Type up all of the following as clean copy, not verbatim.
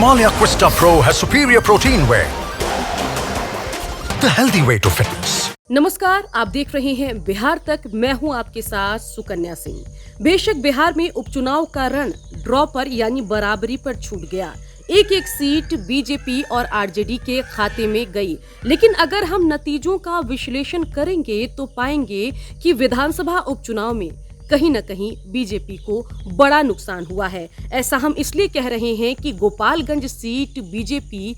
Himalaya Questa Pro has superior protein whey, the healthy way to fitness. नमस्कार, आप देख रहे हैं बिहार तक। मैं हूं आपके साथ सुकन्या सिंह। बेशक बिहार में उपचुनाव का रण ड्रॉ पर यानी बराबरी पर छूट गया। एक एक सीट बीजेपी और आरजेडी के खाते में गई, लेकिन अगर हम नतीजों का विश्लेषण करेंगे तो पाएंगे कि विधानसभा उपचुनाव में कहीं न कहीं बीजेपी को बड़ा नुकसान हुआ है। ऐसा हम इसलिए कह रहे हैं कि गोपालगंज सीट बीजेपी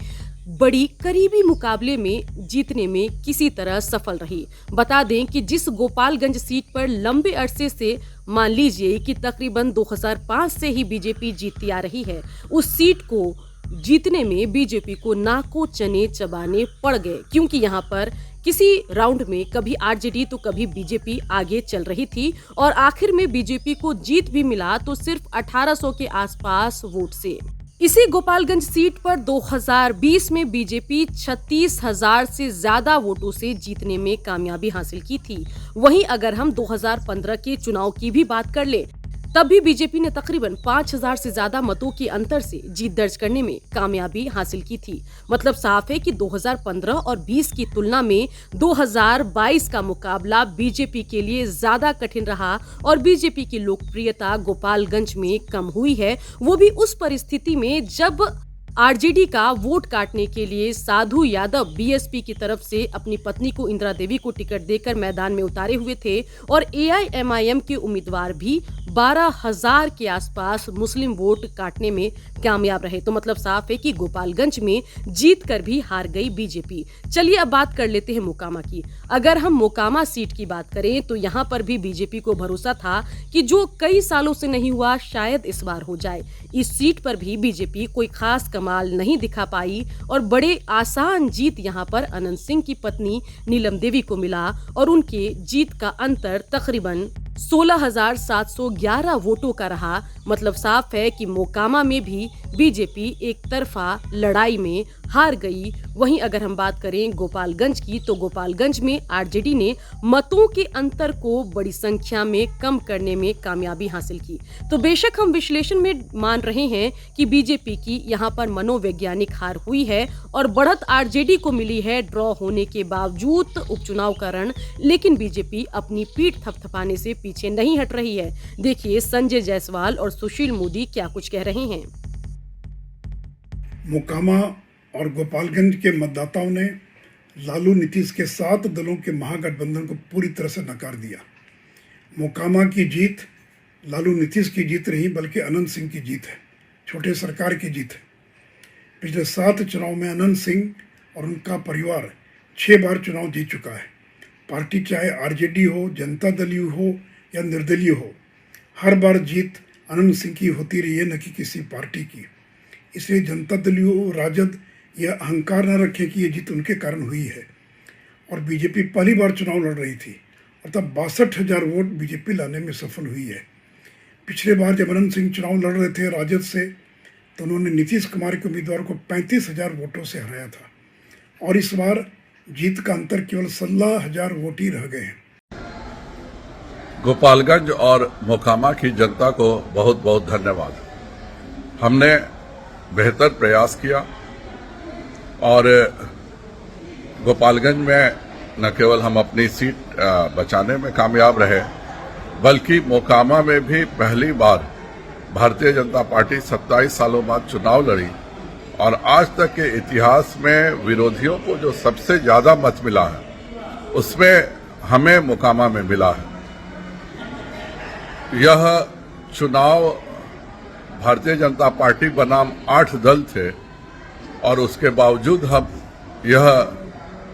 बड़ी करीबी मुकाबले में जीतने में किसी तरह सफल रही। बता दें कि जिस गोपालगंज सीट पर लंबे अरसे से मान लीजिए कि तकरीबन 2005 से ही बीजेपी जीतती आ रही है, उस सीट को जीतने में बीजेपी को नाको चने चबाने पड़ गए, क्योंकि यहाँ पर किसी राउंड में कभी आरजेडी तो कभी बीजेपी आगे चल रही थी और आखिर में बीजेपी को जीत भी मिला तो सिर्फ 1800 के आसपास वोट से। इसी गोपालगंज सीट पर 2020 में बीजेपी 36,000 से ज्यादा वोटों से जीतने में कामयाबी हासिल की थी। वहीं अगर हम 2015 के चुनाव की भी बात कर ले, तब भी बीजेपी ने तकरीबन 5,000 से ज्यादा मतों के अंतर से जीत दर्ज करने में कामयाबी हासिल की थी। मतलब साफ है कि 2015 और 20 की तुलना में 2022 का मुकाबला बीजेपी के लिए ज्यादा कठिन रहा और बीजेपी की लोकप्रियता गोपालगंज में कम हुई है, वो भी उस परिस्थिति में जब आरजेडी का वोट काटने के लिए साधु यादव बीएसपी की तरफ से अपनी पत्नी को इंदिरा देवी को टिकट देकर मैदान में उतारे हुए थे और एआईएमआईएम के उम्मीदवार भी 12,000 के आसपास मुस्लिम वोट काटने में कामयाब रहे। तो मतलब साफ है कि गोपालगंज में जीत कर भी हार गई बीजेपी। चलिए अब बात कर लेते हैं मोकामा की। अगर हम मोकामा सीट की बात करें तो यहाँ पर भी बीजेपी को भरोसा था कि जो कई सालों से नहीं हुआ शायद इस बार हो जाए। इस सीट पर भी बीजेपी कोई खास कमाल नहीं दिखा पाई और बड़े आसान जीत यहाँ पर अनंत सिंह की पत्नी नीलम देवी को मिला और उनके जीत का अंतर तकरीबन 16,711 वोटों का रहा। मतलब साफ है कि मोकामा में भी बीजेपी एक तरफा लड़ाई में हार गई। वहीं अगर हम बात करें गोपालगंज की तो गोपालगंज में आरजेडी ने मतों के अंतर को बड़ी संख्या में कम करने में कामयाबी हासिल की। तो बेशक हम विश्लेषण में मान रहे हैं कि बीजेपी की यहाँ पर मनोवैज्ञानिक हार हुई है और बढ़त आरजेडी को मिली है ड्रॉ होने के बावजूद उपचुनाव का रण, लेकिन बीजेपी अपनी पीठ थपथपाने से पीछे नहीं हट रही है। देखिए संजय जायसवाल और सुशील मोदी क्या कुछ कह रहे हैं। मोकामा और गोपालगंज के मतदाताओं ने लालू नीतीश के 7 दलों के महागठबंधन को पूरी तरह से नकार दिया। मोकामा की जीत लालू नीतीश की जीत नहीं बल्कि अनंत सिंह की जीत है, छोटे सरकार की जीत है। पिछले 7 चुनाव में अनंत सिंह और उनका परिवार 6 बार चुनाव जीत चुका है। पार्टी चाहे आरजेडी हो, जनता दल हो या निर्दलीय हो, हर बार जीत अनंत सिंह की होती रही है, न कि किसी पार्टी की। इसलिए जनता दल हो, राजद यह अहंकार न रखे कि ये जीत उनके कारण हुई है। और बीजेपी पहली बार चुनाव लड़ रही थी और तब 62,000 वोट बीजेपी लाने में सफल हुई है। पिछले बार जब अनंत सिंह चुनाव लड़ रहे थे राजद से तो उन्होंने नीतीश कुमार के उम्मीदवार को 35,000 वोटों से हराया था और इस बार जीत का अंतर केवल 16,000 वोट ही रह गए हैं। गोपालगंज और मोकामा की जनता को बहुत बहुत धन्यवाद। हमने बेहतर प्रयास किया और गोपालगंज में न केवल हम अपनी सीट बचाने में कामयाब रहे, बल्कि मोकामा में भी पहली बार भारतीय जनता पार्टी 27 सालों बाद चुनाव लड़ी और आज तक के इतिहास में विरोधियों को जो सबसे ज्यादा मत मिला है उसमें हमें मोकामा में मिला है। यह चुनाव भारतीय जनता पार्टी बनाम 8 दल थे और उसके बावजूद हम यह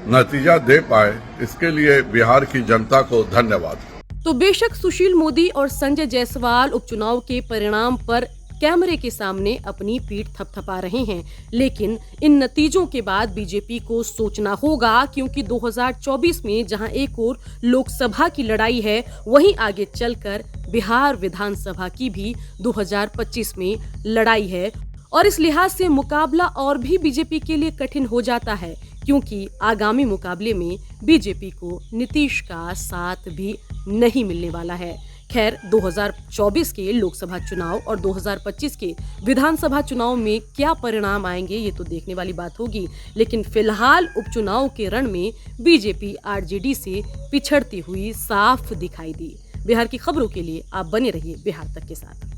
नतीजा दे पाए, इसके लिए बिहार की जनता को धन्यवाद। तो बेशक सुशील मोदी और संजय जायसवाल उपचुनाव के परिणाम पर कैमरे के सामने अपनी पीठ थपथपा रहे हैं, लेकिन इन नतीजों के बाद बीजेपी को सोचना होगा, क्योंकि 2024 में जहां एक ओर लोकसभा की लड़ाई है, वहीं आगे चलकर बिहार विधानसभा की भी 2025 में लड़ाई है और इस लिहाज से मुकाबला और भी बीजेपी के लिए कठिन हो जाता है, क्योंकि आगामी मुकाबले में बीजेपी को नीतीश का साथ भी नहीं मिलने वाला है। खैर 2024 के लोकसभा चुनाव और 2025 के विधानसभा चुनाव में क्या परिणाम आएंगे ये तो देखने वाली बात होगी, लेकिन फिलहाल उपचुनाव के रण में बीजेपी आरजेडी से पिछड़ती हुई साफ दिखाई दी। बिहार की खबरों के लिए आप बने रहिए बिहार तक के साथ।